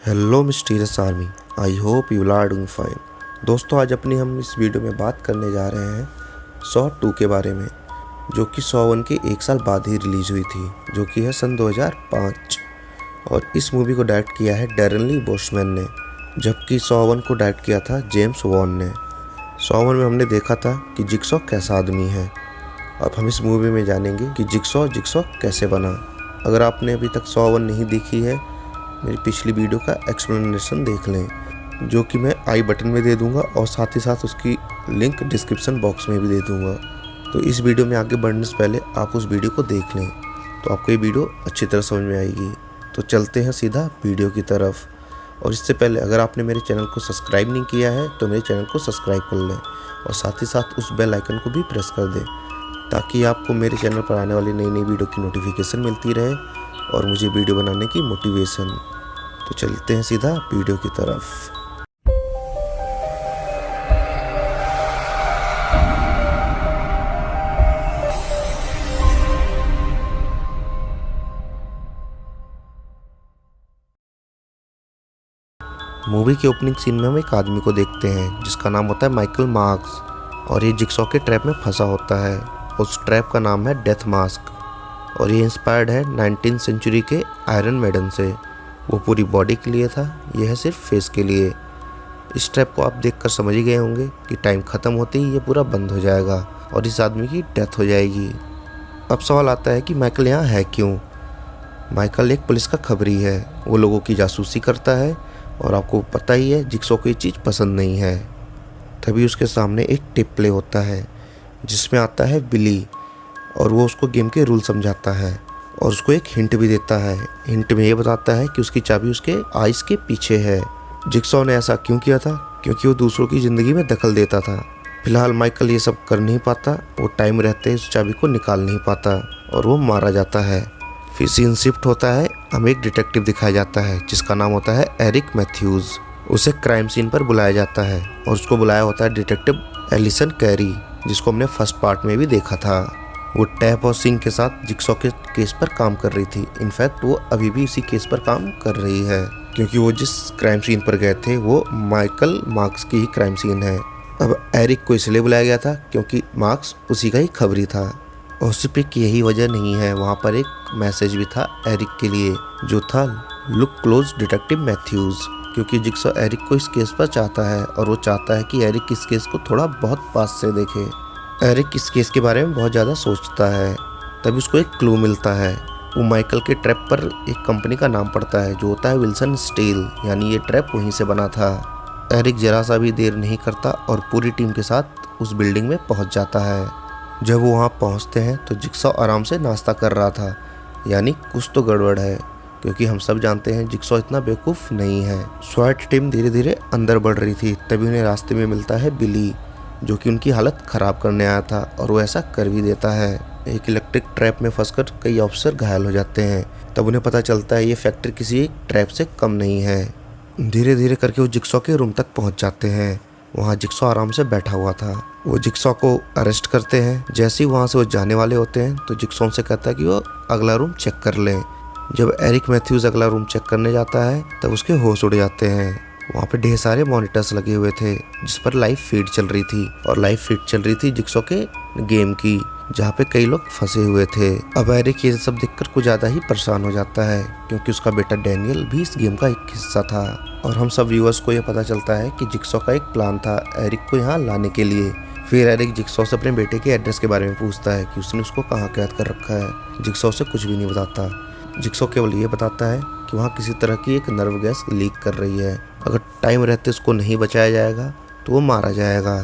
Hello mysterious army, I hope you are doing fine. दोस्तों, आज हम इस वीडियो में बात करने जा रहे हैं सॉ 2 के बारे में, जो कि सॉ 1 के 1 साल बाद ही रिलीज हुई थी, जो कि है सन 2005। और इस मूवी को डायरेक्ट किया है डैरेन ली बोशमैन ने, जबकि सॉ 1 को डायरेक्ट किया था जेम्स वॉन ने। सॉ 1 में हमने देखा था कि जिगसॉ कैसा आदमी है। अब हम इस मूवी में जानेंगे कि जिगसॉ कैसे बना। अगर आपने अभी तक सॉ 1 नहीं देखी है, मेरी पिछली वीडियो का एक्सप्लेनेशन देख लें, जो कि मैं आई बटन में दे दूंगा और साथ ही साथ उसकी लिंक डिस्क्रिप्शन बॉक्स में भी दे दूंगा। तो इस वीडियो में आगे बढ़ने से पहले आप उस वीडियो को देख लें, तो आपको ये वीडियो अच्छी तरह समझ में आएगी। तो चलते हैं सीधा वीडियो की तरफ। और इससे पहले अगर आपने मेरे चैनल को सब्सक्राइब नहीं किया है तो मेरे चैनल को सब्सक्राइब कर लें और साथ ही साथ उस बेल आइकन को भी प्रेस कर दें, ताकि आपको मेरे चैनल पर आने वाली नई नई वीडियो की नोटिफिकेशन मिलती रहे और मुझे वीडियो बनाने की मोटिवेशन। तो चलते हैं सीधा वीडियो की तरफ। मूवी के ओपनिंग सीन में हम एक आदमी को देखते हैं जिसका नाम होता है माइकल मार्क्स, और ये जिगसॉ के ट्रैप में फंसा होता है। उस ट्रैप का नाम है डेथ मास्क, और ये इंस्पायर्ड है 19th सेंचुरी के आयरन मेडन से। वो पूरी बॉडी के लिए था, यह है सिर्फ फेस के लिए। इस ट्रैप को आप देखकर समझ ही गए होंगे कि टाइम ख़त्म होते ही ये पूरा बंद हो जाएगा और इस आदमी की डेथ हो जाएगी। अब सवाल आता है कि माइकल यहाँ है क्यों। माइकल एक पुलिस का खबरी है, वो लोगों की जासूसी करता है और आपको पता ही है जिगसॉ को ये चीज़ पसंद नहीं है। तभी उसके सामने एक टिप प्ले होता है जिसमें आता है बिली, और वो उसको गेम के रूल समझाता है और उसको एक हिंट भी देता है। हिंट में ये बताता है कि उसकी चाबी उसके आइस के पीछे है। जिगसॉ ने ऐसा क्यों किया था? क्योंकि वो दूसरों की ज़िंदगी में दखल देता था। फिलहाल माइकल ये सब कर नहीं पाता, वो टाइम रहते उस चाबी को निकाल नहीं पाता और वो मारा जाता है। फिर सीन शिफ्ट होता है, हमें एक डिटेक्टिव दिखाया जाता है जिसका नाम होता है एरिक मैथ्यूज़। उसे क्राइम सीन पर बुलाया जाता है और उसको बुलाया होता है डिटेक्टिव एलिसन कैरी, जिसको हमने फर्स्ट पार्ट में भी देखा था। वो टैप और सिंह के साथ जिगसॉ के केस पर काम कर रही थी। इनफैक्ट वो अभी भी इसी केस पर काम कर रही है, क्योंकि वो जिस क्राइम सीन पर गए थे वो माइकल मार्क्स की ही क्राइम सीन है। अब एरिक को इसलिए बुलाया गया था क्योंकि मार्क्स उसी का ही खबरी था, और सिर्फ यही वजह नहीं है, वहाँ पर एक मैसेज भी था एरिक के लिए, जो था लुक क्लोज डिटेक्टिव मैथ्यूज़। क्योंकि जिगसॉ एरिक को इस केस पर चाहता है और वो चाहता है कि एरिक इस केस को थोड़ा बहुत पास से देखे। एरिक इस केस के बारे में बहुत ज़्यादा सोचता है। तभी उसको एक क्लू मिलता है। वो माइकल के ट्रैप पर एक कंपनी का नाम पड़ता है जो होता है विल्सन स्टील, यानी ये ट्रैप वहीं से बना था। एरिक जरा सा भी देर नहीं करता और पूरी टीम के साथ उस बिल्डिंग में पहुंच जाता है। जब वो वहाँ पहुँचते हैं तो जिगसॉ आराम से नाश्ता कर रहा था, यानी कुछ तो गड़बड़ है, क्योंकि हम सब जानते हैं जिगसॉ इतना बेवकूफ़ नहीं है। स्वाट टीम धीरे धीरे अंदर बढ़ रही थी, तभी उन्हें रास्ते में मिलता है बिली, जो कि उनकी हालत ख़राब करने आया था, और वो ऐसा कर भी देता है। एक इलेक्ट्रिक ट्रैप में फंसकर कई ऑफिसर घायल हो जाते हैं। तब उन्हें पता चलता है ये फैक्ट्री किसी एक ट्रैप से कम नहीं है। धीरे धीरे करके वो जिगसॉ के रूम तक पहुंच जाते हैं। वहाँ जिगसॉ आराम से बैठा हुआ था। वो जिगसॉ को अरेस्ट करते हैं। जैसे ही वहाँ से वो जाने वाले होते हैं तो जिगसॉ उनसे कहता है कि वो अगला रूम चेक कर लें। जब एरिक मैथ्यूज़ अगला रूम चेक करने जाता है तब उसके होश उड़ जाते हैं। वहाँ पे ढेर सारे मॉनिटर्स लगे हुए थे जिस पर लाइव फीड चल रही थी, और लाइव फीड चल रही थी जिगसॉ के गेम की, जहाँ पे कई लोग फंसे हुए थे। अब एरिक ये सब देखकर कुछ ज़्यादा ही परेशान हो जाता है, क्योंकि उसका बेटा डैनियल भी इस गेम का एक हिस्सा था। और हम सब व्यूअर्स को ये पता चलता है कि जिगसॉ का एक प्लान था एरिक को यहाँ लाने के लिए। फिर एरिक जिगसॉ से अपने बेटे के एड्रेस के बारे में पूछता है कि उसने उसको कहाँ कैद कर रखा है। जिगसॉ से कुछ भी नहीं बताता। जिगसॉ केवल ये बताता है कि वहाँ किसी तरह की एक नर्व गैस लीक कर रही है, अगर टाइम रहते उसको नहीं बचाया जाएगा तो वो मारा जाएगा।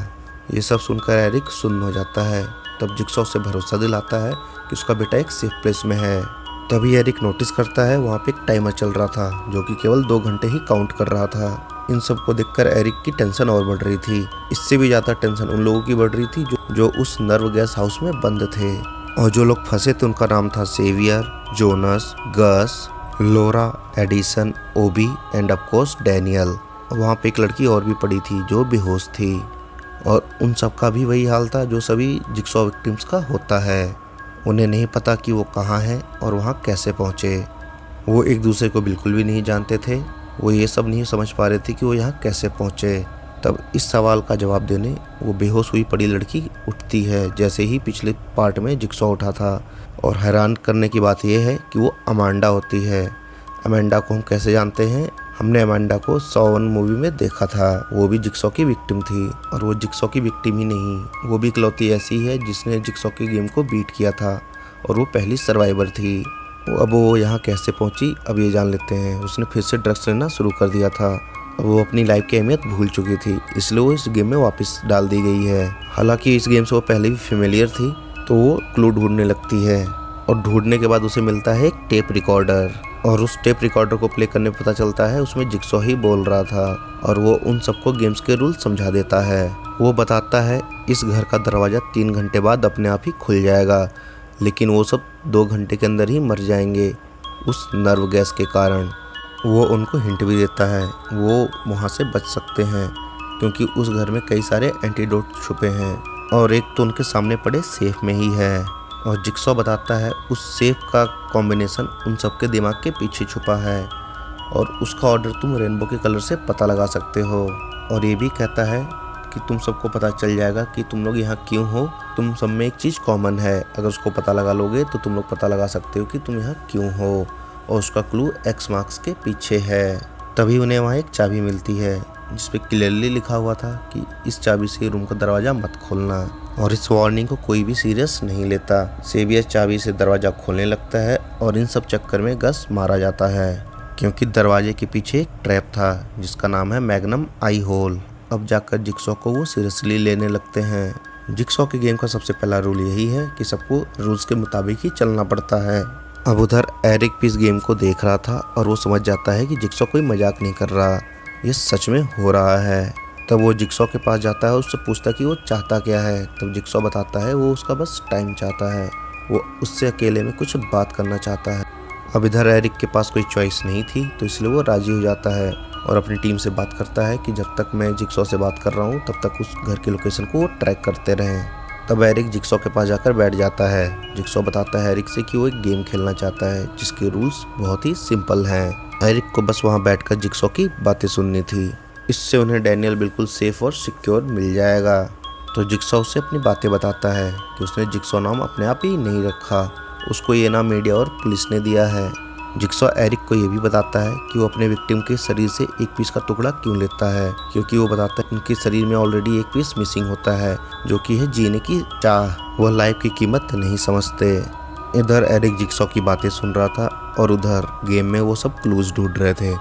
ये सब सुनकर एरिक सुन्न हो जाता है। तब जिगसॉ से भरोसा दिलाता है कि उसका बेटा एक सेफ प्लेस में है। तभी एरिक नोटिस करता है वहाँ पे एक टाइमर चल रहा था जो कि केवल 2 घंटे ही काउंट कर रहा था। इन सब को देखकर एरिक की टेंशन और बढ़ रही थी। इससे भी ज़्यादा टेंशन उन लोगों की बढ़ रही थी जो उस नर्व गैस हाउस में बंद थे, और जो लोग फंसे थे उनका नाम था Xavier, Jonas, Gus, Laura, Addison, Obi and of course Daniel. वहाँ पे एक लड़की और भी पड़ी थी जो बेहोश थी, और उन सब का भी वही हाल था जो सभी जिगसॉ विक्टिम्स का होता है। उन्हें नहीं पता कि वो कहाँ हैं और वहाँ कैसे पहुँचे। वो एक दूसरे को बिल्कुल भी नहीं जानते थे। वो ये सब नहीं समझ पा रहे थे कि वो यहाँ कैसे पहुँचे। तब इस सवाल का जवाब देने वो बेहोश हुई पड़ी लड़की उठती है, जैसे ही पिछले पार्ट में जिक्सॉ उठा था। और हैरान करने की बात यह है कि वो अमांडा होती है। अमांडा को हम कैसे जानते हैं? हमने अमांडा को सॉ मूवी में देखा था। वो भी जिक्सॉ की विक्टिम थी, और वो जिक्सॉ की विक्टिम ही नहीं, वो भी इकलौती ऐसी है जिसने जिक्सॉ की गेम को बीट किया था, और वो पहली सर्वाइवर थी। अब वो यहाँ कैसे पहुँची, अब ये जान लेते हैं। उसने फिर से ड्रग्स लेना शुरू कर दिया था। वो अपनी लाइफ की अहमियत भूल चुकी थी, इसलिए वो इस गेम में वापस डाल दी गई है। हालांकि इस गेम से वो पहले भी फेमिलियर थी, तो वो क्लू ढूंढने लगती है, और ढूंढने के बाद उसे मिलता है एक टेप रिकॉर्डर। और उस टेप रिकॉर्डर को प्ले करने पर पता चलता है उसमें जिक्सॉ ही बोल रहा था, और वो उन सबको गेम्स के रूल समझा देता है। वो बताता है इस घर का दरवाज़ा 3 घंटे बाद अपने आप ही खुल जाएगा, लेकिन वो सब 2 घंटे के अंदर ही मर जाएंगे उस नर्व गैस के कारण। वो उनको हिंट भी देता है वो वहाँ से बच सकते हैं, क्योंकि उस घर में कई सारे एंटीडोट छुपे हैं, और एक तो उनके सामने पड़े सेफ में ही है। और जिक्सॉ बताता है उस सेफ का कॉम्बिनेशन उन सबके दिमाग के पीछे छुपा है, और उसका ऑर्डर तुम रेनबो के कलर से पता लगा सकते हो। और ये भी कहता है कि तुम सबको पता चल जाएगा कि तुम लोग यहाँ क्यों हो। तुम सब में एक चीज़ कॉमन है, अगर उसको पता लगा लोगे तो तुम लोग पता लगा सकते हो कि तुम यहाँ क्यों हो, और उसका क्लू एक्स मार्क्स के पीछे है। तभी उन्हें वहाँ एक चाबी मिलती है जिस पे क्लियरली लिखा हुआ था कि इस चाबी से रूम का दरवाज़ा मत खोलना, और इस वार्निंग को कोई भी सीरियस नहीं लेता। सेवियर चाबी से दरवाज़ा खोलने लगता है, और इन सब चक्कर में गस मारा जाता है, क्योंकि दरवाजे के पीछे एक ट्रैप था जिसका नाम है मैग्नम आई होल। अब जाकर जिक्सॉ को वो सीरियसली लेने लगते हैं। जिक्सॉ के गेम का सबसे पहला रूल यही है कि सबको रूल्स के मुताबिक ही चलना पड़ता है। अब उधर एरिक भी इस गेम को देख रहा था, और वो समझ जाता है कि जिक्सॉ कोई मजाक नहीं कर रहा, ये सच में हो रहा है। तब वो जिक्सॉ के पास जाता है, उससे पूछता है कि वो चाहता क्या है। तब जिक्सॉ बताता है वो उसका बस टाइम चाहता है, वो उससे अकेले में कुछ बात करना चाहता है। अब इधर एरिक के पास कोई चॉइस नहीं थी, तो इसलिए वो राजी हो जाता है और अपनी टीम से बात करता है कि जब तक मैं जिक्सॉ से बात कर रहा हूँ तब तक उस घर की लोकेशन को वो ट्रैक करते रहें। तब एरिक जिक्सॉ के पास जाकर बैठ जाता है। जिक्सॉ बताता है एरिक से कि वो एक गेम खेलना चाहता है जिसके रूल्स बहुत ही सिंपल हैं। एरिक को बस वहाँ बैठकर जिक्सॉ की बातें सुननी थी, इससे उन्हें डैनियल बिल्कुल सेफ और सिक्योर मिल जाएगा। तो जिक्सॉ उसे अपनी बातें बताता है कि उसने जिक्सॉ नाम अपने आप ही नहीं रखा, उसको ये नाम मीडिया और पुलिस ने दिया है। जिक्सॉ एरिक को ये भी बताता है कि वो अपने विक्टिम के शरीर से एक पीस का टुकड़ा क्यों लेता है, क्योंकि वो बताता है उनके शरीर में ऑलरेडी एक पीस मिसिंग होता है, जो कि है जीने की चाह। वह लाइफ की कीमत नहीं समझते। इधर एरिक जिक्सॉ की बातें सुन रहा था और उधर गेम में वो सब क्लूज ढूंढ रहे थे।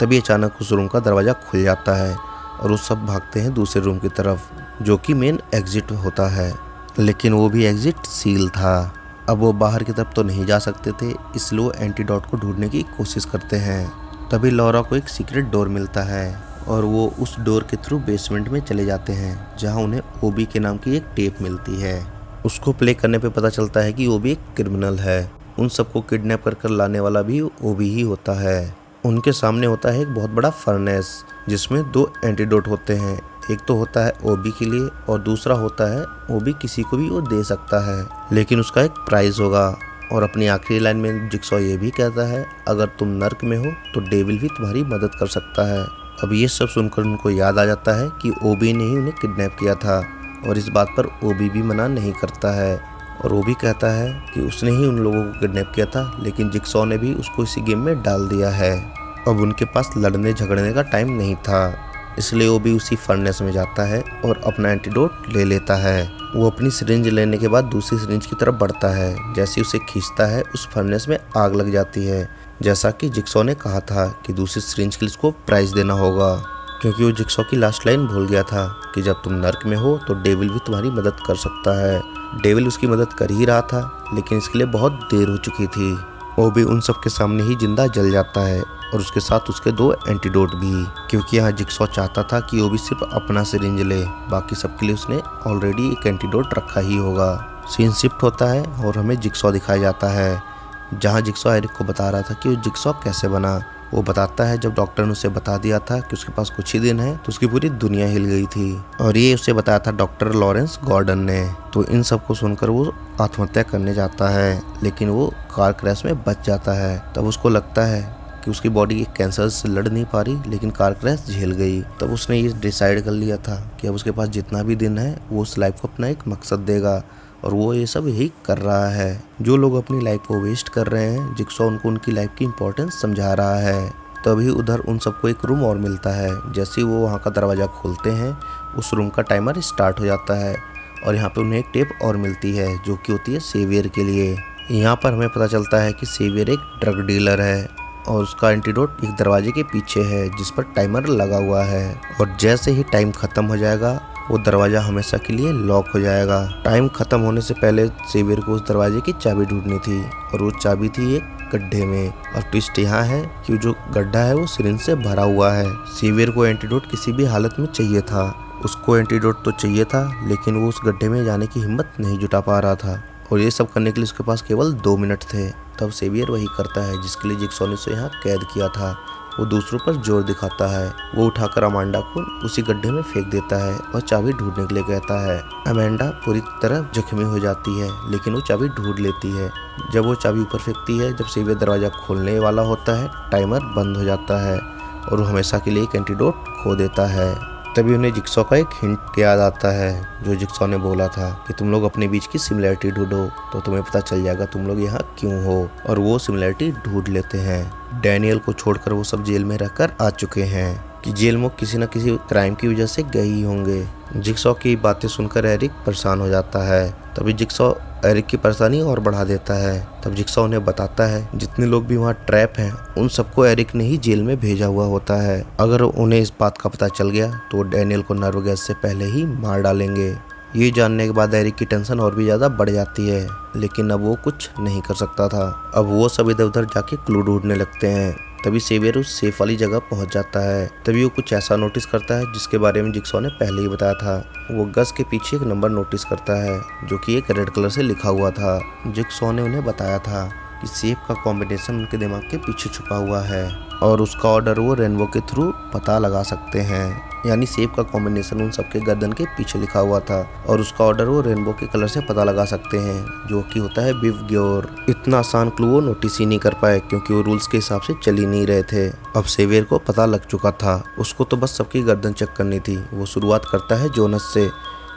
तभी अचानक उस रूम का दरवाज़ा खुल जाता है और वो सब भागते हैं दूसरे रूम की तरफ, जो कि मेन एग्जिट होता है, लेकिन वो भी एग्जिट सील था। अब वो बाहर की तरफ तो नहीं जा सकते थे, इसलिए वो एंटीडोट को ढूंढने की कोशिश करते हैं। तभी लॉरा को एक सीक्रेट डोर मिलता है और वो उस डोर के थ्रू बेसमेंट में चले जाते हैं, जहां उन्हें ओबी के नाम की एक टेप मिलती है। उसको प्ले करने पे पता चलता है कि ओबी एक क्रिमिनल है। उन सबको किडनैप कर लाने वाला भी ओबी ही होता है। उनके सामने होता है एक बहुत बड़ा फर्नेस जिसमें 2 एंटीडोट होते हैं। एक तो होता है ओबी के लिए और दूसरा होता है ओबी किसी को भी वो दे सकता है, लेकिन उसका एक प्राइस होगा। और अपनी आखिरी लाइन में जिक्सॉ ये भी कहता है अगर तुम नर्क में हो तो डेविल भी तुम्हारी मदद कर सकता है। अब ये सब सुनकर उनको याद आ जाता है कि ओबी ने ही उन्हें किडनैप किया था, और इस बात पर ओबी भी मना नहीं करता है। और वो भी कहता है कि उसने ही उन लोगों को किडनैप किया था, लेकिन जिक्सॉ ने भी उसको इसी गेम में डाल दिया है। अब उनके पास लड़ने झगड़ने का टाइम नहीं था, इसलिए वो भी उसी फर्नेस में जाता है और अपना एंटीडोट ले लेता है। वो अपनी सिरिंज लेने के बाद दूसरी सिरिंज की तरफ बढ़ता है। जैसे उसे खींचता है उस फर्नेस में आग लग जाती है, जैसा कि जिक्सॉ ने कहा था कि दूसरी सिरिंज के लिए उसको प्राइस देना होगा, क्योंकि वो जिक्सॉ की लास्ट लाइन भूल गया था कि जब तुम नर्क में हो तो डेविल भी तुम्हारी मदद कर सकता है। डेविल उसकी मदद कर ही रहा था, लेकिन इसके लिए बहुत देर हो चुकी थी। वो भी उन सब के सामने ही जिंदा जल जाता है और उसके साथ उसके 2 एंटीडोट भी, क्योंकि यहाँ जिक्सॉ चाहता था कि वो भी सिर्फ अपना सिरिंज ले, बाकी सबके लिए उसने ऑलरेडी एक एंटीडोट रखा ही होगा। सीन शिफ्ट होता है और हमें जिक्सॉ दिखाया जाता है, जहाँ जिक्सॉ एरिक को बता रहा था कि वो जिक्सॉ कैसे बना। वो बताता है जब डॉक्टर ने उसे बता दिया था कि उसके पास कुछ ही दिन है तो उसकी पूरी दुनिया हिल गई थी, और ये उसे बताया था डॉक्टर लॉरेंस गॉर्डन ने। तो इन सब को सुनकर वो आत्महत्या करने जाता है, लेकिन वो कार क्रैश में बच जाता है। तब उसको लगता है कि उसकी बॉडी एक कैंसर से लड़ नहीं पा रही, लेकिन कार क्रैश झेल गई। तब उसने ये डिसाइड कर लिया था कि अब उसके पास जितना भी दिन है वो उस लाइफ को अपना एक मकसद देगा, और वो ये सब यही कर रहा है। जो लोग अपनी लाइफ को वेस्ट कर रहे हैं, जिक्सॉ उनको उनकी लाइफ की इंपॉर्टेंस समझा रहा है। तभी उधर उन सबको एक रूम और मिलता है। जैसे ही वो वहाँ का दरवाज़ा खोलते हैं, उस रूम का टाइमर स्टार्ट हो जाता है, और यहाँ पे उन्हें एक टेप और मिलती है जो कि होती है सेवियर के लिए। यहाँ पर हमें पता चलता है कि सेवियर एक ड्रग डीलर है, और उसका एंटीडोट एक दरवाजे के पीछे है जिस पर टाइमर लगा हुआ है, और जैसे ही टाइम खत्म हो जाएगा वो दरवाजा हमेशा के लिए लॉक हो जाएगा। टाइम खत्म होने से पहले सेवियर को उस दरवाजे की चाबी ढूंढनी थी, और वो चाबी थी एक गड्ढे में। और ट्विस्ट यहाँ है कि जो गड्ढा है वो सिरिंज से भरा हुआ है। सेवियर को एंटीडोट किसी भी हालत में चाहिए था। उसको एंटीडोट तो चाहिए था, लेकिन वो उस गड्ढे में जाने की हिम्मत नहीं जुटा पा रहा था, और ये सब करने के लिए उसके पास केवल 2 मिनट थे। तब सेवियर वही करता है जिसके लिए जिक्सॉ ने उसे यहाँ कैद किया था। वो दूसरों पर जोर दिखाता है। वो उठाकर अमांडा को उसी गड्ढे में फेंक देता है और चाबी ढूंढने के लिए कहता है। अमांडा पूरी तरह जख्मी हो जाती है, लेकिन वो चाबी ढूंढ लेती है। जब वो चाबी ऊपर फेंकती है, जब सेवियर दरवाजा खोलने वाला होता है, टाइमर बंद हो जाता है और वो हमेशा के लिए एक एंटीडोट खो देता है। तभी उन्हें जिक्सॉ का एक हिंट याद आता है जो जिक्सॉ ने बोला था कि तुम लोग अपने बीच की सिमिलरिटी ढूंढो तो तुम्हें पता चल जाएगा तुम लोग यहाँ क्यों हो, और वो सिमिलरिटी ढूंढ लेते हैं। डैनियल को छोड़कर वो सब जेल में रहकर आ चुके हैं कि जेल में किसी न किसी क्राइम की वजह से गए ही होंगे। जिक्सॉ की बातें सुनकर एरिक परेशान हो जाता है। तभी जिक्सॉ एरिक की परेशानी और बढ़ा देता है। तब जिक्सॉ उन्हें बताता है जितने लोग भी वहाँ ट्रैप हैं उन सबको एरिक ने ही जेल में भेजा हुआ होता है। अगर उन्हें इस बात का पता चल गया तो डैनियल को नर्व गैस से पहले ही मार डालेंगे। ये जानने के बाद एरिक की टेंशन और भी ज़्यादा बढ़ जाती है, लेकिन अब वो कुछ नहीं कर सकता था। अब वो सब इधर उधर जाके क्लू ढूंढने लगते हैं। तभी सेवियर उस सेफ वाली जगह पहुंच जाता है। तभी वो कुछ ऐसा नोटिस करता है जिसके बारे में जिक्सॉ ने पहले ही बताया था। वो गस के पीछे एक नंबर नोटिस करता है जो कि एक रेड कलर से लिखा हुआ था। जिक्सॉ ने उन्हें बताया था कि सेफ का कॉम्बिनेशन उनके दिमाग के पीछे छुपा हुआ है, और उसका ऑर्डर वो रेनबो के थ्रू पता लगा सकते हैं। यानी सेफ का कॉम्बिनेशन उन सबके गर्दन के पीछे लिखा हुआ था, और उसका ऑर्डर वो रेनबो के कलर से पता लगा सकते हैं जो कि होता है बिवग्योर। इतना आसान क्लू वो नोटिस ही नहीं कर पाए क्योंकि वो रूल्स के हिसाब से चल ही नहीं रहे थे। अब सेवियर को पता लग चुका था, उसको तो बस सबकी गर्दन चेक करनी थी। वो शुरुआत करता है जोनस से।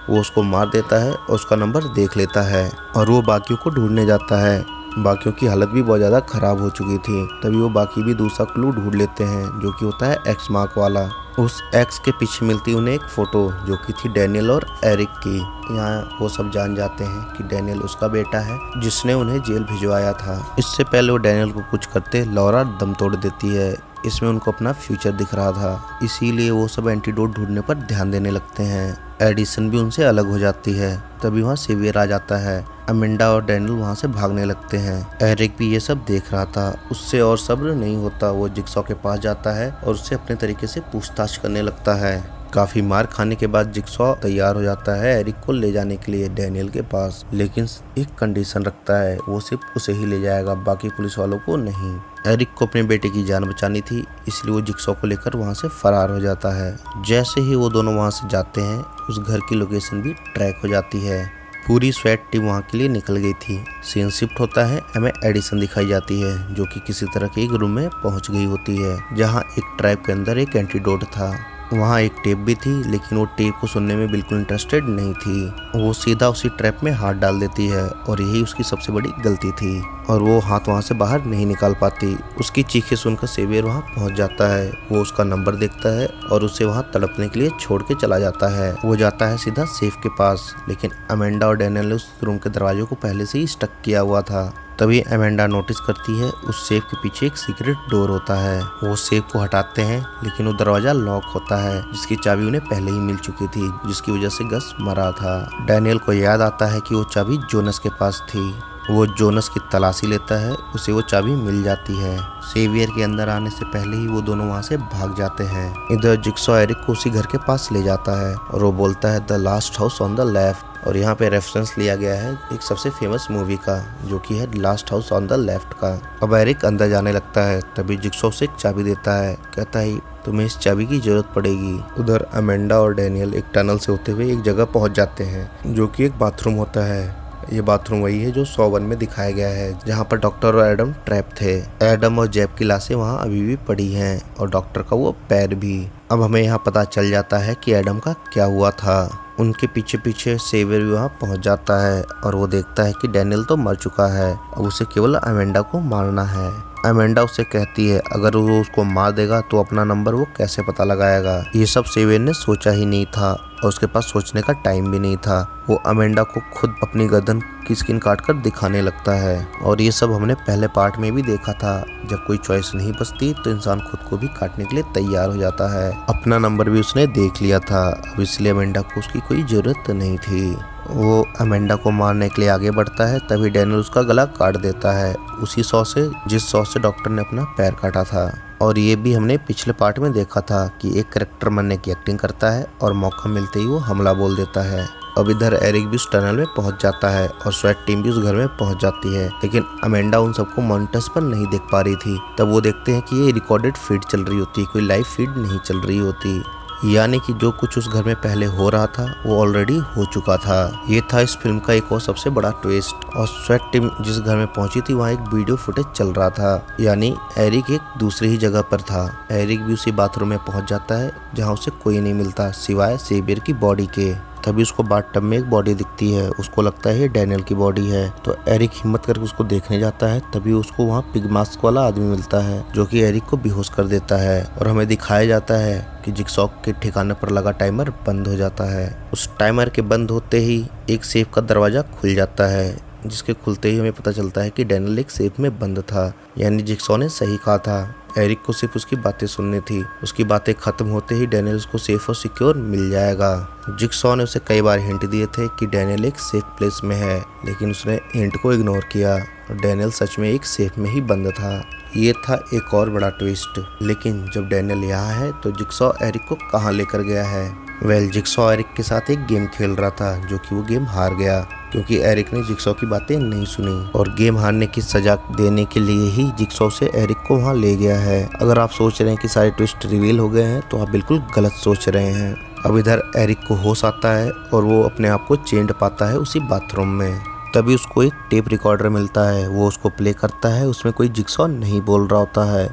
वो उसको मार देता है और उसका नंबर देख लेता है, और वो बाकियों को ढूंढने जाता है। बाकियों की हालत भी बहुत ज़्यादा खराब हो चुकी थी। तभी वो बाकी भी दूसरा क्लू ढूंढ लेते हैं जो कि होता है एक्स मार्क वाला। उस एक्स के पीछे मिलती उन्हें एक फोटो जो कि थी डैनियल और एरिक की। यहाँ वो सब जान जाते हैं कि डैनियल उसका बेटा है जिसने उन्हें जेल भिजवाया था। इससे पहले वो डैनियल को कुछ करते लॉरा दम तोड़ देती है। इसमें उनको अपना फ्यूचर दिख रहा था, इसीलिए वो सब एंटीडोट ढूंढने पर ध्यान देने लगते हैं। एडिसन भी उनसे अलग हो जाती है। तभी वहाँ सेवियर आ जाता है। अमेंडा और डैनियल वहाँ से भागने लगते हैं। एरिक भी ये सब देख रहा था। उससे और सब्र नहीं होता, वो जिक्सॉ के पास जाता है और उससे अपने तरीके से पूछताछ करने लगता है। काफी मार खाने के बाद जिक्सॉ तैयार हो जाता है एरिक को ले जाने के लिए डैनियल के पास, लेकिन एक कंडीशन रखता है, वो सिर्फ उसे ही ले जाएगा, बाकी पुलिस वालों को नहीं। एरिक को अपने बेटे की जान बचानी थी, इसलिए वो जिक्सॉ को लेकर वहाँ से फरार हो जाता है। जैसे ही वो दोनों वहाँ से जाते हैं, उस घर की लोकेशन भी ट्रैक हो जाती है। पूरी स्वैट टीम वहाँ के लिए निकल गई थी। सीन शिफ्ट होता है, हमें एडिसन दिखाई जाती है जो कि किसी तरह के एक रूम में पहुँच गई होती है जहाँ एक ट्रैप के अंदर एक एंटीडोट था। वहाँ एक टेप भी थी, लेकिन वो टेप को सुनने में बिल्कुल इंटरेस्टेड नहीं थी। वो सीधा उसी ट्रैप में हाथ डाल देती है और यही उसकी सबसे बड़ी गलती थी, और वो हाथ वहाँ से बाहर नहीं निकाल पाती। उसकी चीखें सुनकर सेवियर वहाँ पहुँच जाता है। वो उसका नंबर देखता है और उसे वहाँ तड़पने के लिए छोड़ के चला जाता है। वो जाता है सीधा सेफ के पास, लेकिन अमेंडा और डैनियल ने उस रूम के दरवाजे को पहले से ही स्टक किया हुआ था। तभी अमेंडा नोटिस करती है उस सेफ के पीछे एक सीक्रेट डोर होता है। वो सेफ को हटाते हैं, लेकिन वो दरवाजा लॉक होता है जिसकी चाबी उन्हें पहले ही मिल चुकी थी, जिसकी वजह से गस मरा था। डैनियल को याद आता है कि वो चाबी जोनस के पास थी। वो जोनस की तलाशी लेता है, उसे वो चाबी मिल जाती है। सेवियर के अंदर आने से पहले ही वो दोनों वहाँ से भाग जाते हैं। इधर जिक्सॉ एरिक को उसी घर के पास ले जाता है और वो बोलता है the last house on the left, और यहाँ पे रेफरेंस लिया गया है एक सबसे फेमस मूवी का जो कि है last house on the left का। अब एरिक अंदर जाने लगता है, तभी जिक्सॉ से एक चाबी देता है, कहता है तुम्हें इस चाबी की जरूरत पड़ेगी। उधर अमेंडा और डैनियल एक टनल से होते हुए एक जगह पहुंच जाते हैं जो कि एक बाथरूम होता है। ये बाथरूम वही है जो सॉ 1 में दिखाया गया है, जहाँ पर डॉक्टर और एडम ट्रैप थे। एडम और जेब की लाशें वहाँ अभी भी पड़ी हैं और डॉक्टर का वो पैर भी। अब हमें यहाँ पता चल जाता है कि एडम का क्या हुआ था। उनके पीछे पीछे सेवियर भी वहाँ पहुँच जाता है और वो देखता है कि डैनियल तो मर चुका है, अब उसे केवल अमेंडा को मारना है। अमेंडा उससे कहती है अगर वो उसको मार देगा तो अपना नंबर वो कैसे पता लगाएगा। ये सब सेवियर ने सोचा ही नहीं था और उसके पास सोचने का टाइम भी नहीं था। वो अमेंडा को खुद अपनी गर्दन की स्किन काट कर दिखाने लगता है और ये सब हमने पहले पार्ट में भी देखा था। जब कोई चॉइस नहीं बचती तो इंसान खुद को भी काटने के लिए तैयार हो जाता है। अपना नंबर भी उसने देख लिया था, अब इसलिए अमेंडा को उसकी कोई जरूरत नहीं थी। वो अमेंडा को मारने के लिए आगे बढ़ता है, तभी डैनियल उसका गला काट देता है, उसी सॉ से जिस सॉ से डॉक्टर ने अपना पैर काटा था। और ये भी हमने पिछले पार्ट में देखा था कि एक कैरेक्टर मरने की एक्टिंग करता है और मौका मिलते ही वो हमला बोल देता है। अब इधर एरिक भी उस टनल में पहुंच जाता है और स्वैट टीम भी उस घर में पहुंच जाती है, लेकिन अमेंडा उन सबको मॉनिटर्स पर नहीं देख पा रही थी। तब वो देखते हैं कि ये रिकॉर्डेड फीड चल रही होती है, कोई लाइव फीड नहीं चल रही होती, यानी कि जो कुछ उस घर में पहले हो रहा था वो ऑलरेडी हो चुका था। ये था इस फिल्म का एक और सबसे बड़ा ट्विस्ट। और स्वैट टीम जिस घर में पहुंची थी वहाँ एक वीडियो फुटेज चल रहा था, यानी एरिक एक दूसरी ही जगह पर था। एरिक भी उसी बाथरूम में पहुंच जाता है जहाँ उसे कोई नहीं मिलता सिवाय सेवियर की बॉडी के। तभी उसको बाथटब में एक बॉडी दिखती है, उसको लगता है ये डैनियल की बॉडी है, तो एरिक हिम्मत करके उसको देखने जाता है। तभी उसको वहाँ पिग मास्क वाला आदमी मिलता है जो कि एरिक को बेहोश कर देता है और हमें दिखाया जाता है कि जिगसॉ के ठिकाने पर लगा टाइमर बंद हो जाता है। उस टाइमर के बंद होते ही एक सेफ का दरवाजा खुल जाता है, जिसके खुलते ही हमें पता चलता है कि डैनियल एक सेफ में बंद था, यानी जिगसॉ ने सही कहा था। एरिक को सिर्फ उसकी बातें सुननी थी। उसकी बातें खत्म होते ही डैनियल उसको सेफ और सिक्योर मिल जाएगा। जिगसॉ ने उसे कई बार हिंट दिए थे कि डैनियल एक सेफ प्लेस में है, लेकिन उसने हिंट को इग्नोर किया और डैनियल सच में एक सेफ में ही बंद था। ये था एक और बड़ा ट्विस्ट। लेकिन जब डैनियल यहाँ है तो जिगसॉ एरिक को कहाँ लेकर गया है? जिगसॉ एरिक के साथ एक गेम खेल रहा था, जो कि वो गेम हार गया क्योंकि एरिक ने जिगसॉ की बातें नहीं सुनी और गेम हारने की सजा देने के लिए ही जिगसॉ से एरिक को वहाँ ले गया है। अगर आप सोच रहे हैं कि सारे ट्विस्ट रिवील हो गए हैं तो आप बिल्कुल गलत सोच रहे हैं। अब इधर एरिक को होश आता है और वो अपने आप को चेंज पाता है उसी बाथरूम में। तभी उसको एक टेप रिकॉर्डर मिलता है, वो उसको प्ले करता है। उसमें कोई जिगसॉ नहीं बोल रहा होता है,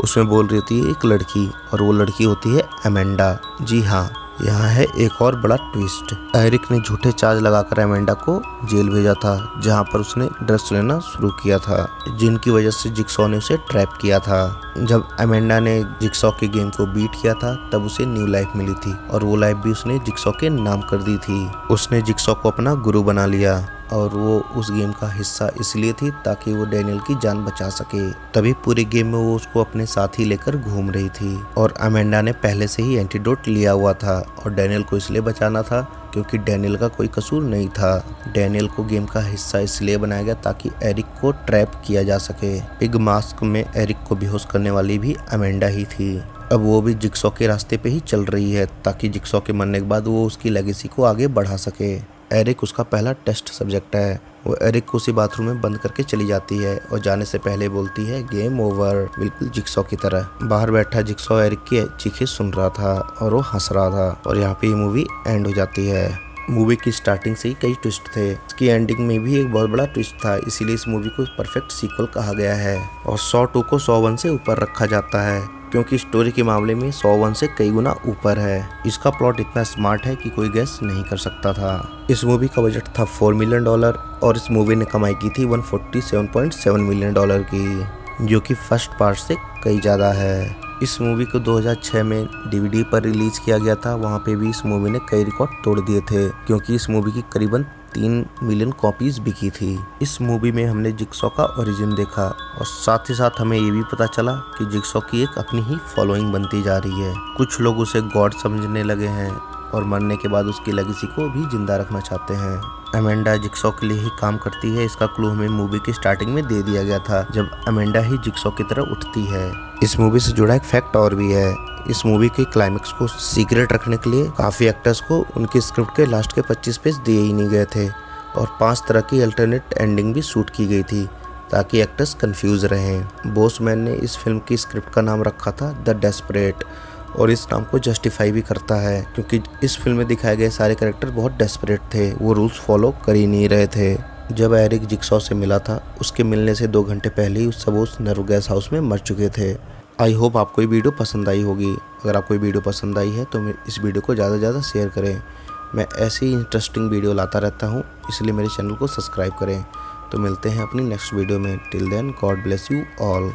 उसमें बोल रही होती है एक लड़की और वो लड़की होती है अमेंडा। जी हाँ, यहाँ है एक और बड़ा ट्विस्ट। एरिक ने झूठे चार्ज लगाकर अमेंडा को जेल भेजा था, जहाँ पर उसने ड्रग्स लेना शुरू किया था, जिनकी वजह से जिगसॉ ने उसे ट्रैप किया था। जब अमेंडा ने जिगसॉ के गेम को बीट किया था तब उसे न्यू लाइफ मिली थी और वो लाइफ भी उसने जिगसॉ के नाम कर दी थी। उसने जिगसॉ को अपना गुरु बना लिया और वो उस गेम का हिस्सा इसलिए थी ताकि वो डैनियल की जान बचा सके। तभी पूरे गेम में वो उसको अपने साथ ही लेकर घूम रही थी और अमेंडा ने पहले से ही एंटीडोट लिया हुआ था और डैनियल को इसलिए बचाना था क्योंकि डैनियल का कोई कसूर नहीं था। डैनियल को गेम का हिस्सा इसलिए बनाया गया ताकि एरिक को ट्रैप किया जा सके। पिग मास्क में एरिक को बेहोश करने वाली भी अमेंडा ही थी। अब वो भी जिगसॉ के रास्ते पे ही चल रही है ताकि जिगसॉ के मरने के बाद वो उसकी लेगेसी को आगे बढ़ा सके। एरिक उसका पहला टेस्ट सब्जेक्ट है। वो एरिक को उसी बाथरूम में बंद करके चली जाती है और जाने से पहले बोलती है गेम ओवर, बिल्कुल जिगसॉ की तरह। बाहर बैठा जिगसॉ एरिक की चीखें सुन रहा था और वो हंस रहा था और यहाँ पे ये मूवी एंड हो जाती है। मूवी की स्टार्टिंग से ही कई ट्विस्ट थे, इसकी एंडिंग में भी एक बहुत बड़ा ट्विस्ट था, इसीलिए इस मूवी को परफेक्ट सीक्वल कहा गया है और सॉ 2 को सॉ 1 से ऊपर रखा जाता है क्योंकि स्टोरी के मामले में सॉ 1 से कई गुना ऊपर है। इसका प्लॉट इतना स्मार्ट है कि कोई गेस नहीं कर सकता था। इस मूवी का बजट था $4 मिलियन और इस मूवी ने कमाई की थी $147.7 मिलियन की, जो कि फर्स्ट पार्ट से कई ज़्यादा है। इस मूवी को 2006 में DVD पर रिलीज किया गया था, वहाँ पे भी इस मूवी ने कई रिकॉर्ड तोड़ दिए थे क्योंकि इस मूवी की करीबन 3 मिलियन कॉपीज बिकी थी। इस मूवी में हमने जिगसॉ का ओरिजिन देखा और साथ ही साथ हमें ये भी पता चला कि जिगसॉ की एक अपनी ही फॉलोइंग बनती जा रही है। कुछ लोग उसे गॉड समझने लगे हैं और मरने के बाद उसकी लेगेसी को भी जिंदा रखना चाहते हैं। अमेंडा जिगसॉ के लिए ही काम करती है, इसका क्लू हमें मूवी की स्टार्टिंग में दे दिया गया था जब अमेंडा ही जिगसॉ की तरह उठती है। इस मूवी से जुड़ा एक फैक्ट और भी है, इस मूवी के क्लाइमेक्स को सीक्रेट रखने के लिए काफ़ी एक्टर्स को उनके स्क्रिप्ट के लास्ट के 25 पेज दिए ही नहीं गए थे और 5 तरह की अल्टरनेट एंडिंग भी शूट की गई थी ताकि एक्टर्स कंफ्यूज रहें। बोसमैन ने इस फिल्म की स्क्रिप्ट का नाम रखा था द डेस्परेट और इस नाम को जस्टिफाई भी करता है, क्योंकि इस फिल्म में दिखाए गए सारे कैरेक्टर बहुत डेस्परेट थे, वो रूल्स फॉलो कर ही नहीं रहे थे। जब एरिक जिक्सॉ से मिला था, उसके मिलने से 2 घंटे पहले ही सब उस नर्व गैस हाउस में मर चुके थे। आई होप आपको ये वीडियो पसंद आई होगी। अगर आपको ये वीडियो पसंद आई है तो इस वीडियो को ज़्यादा से ज़्यादा शेयर करें। मैं ऐसी ही इंटरेस्टिंग वीडियो लाता रहता हूँ, इसलिए मेरे चैनल को सब्सक्राइब करें। तो मिलते हैं अपनी नेक्स्ट वीडियो में। Till then God bless you all.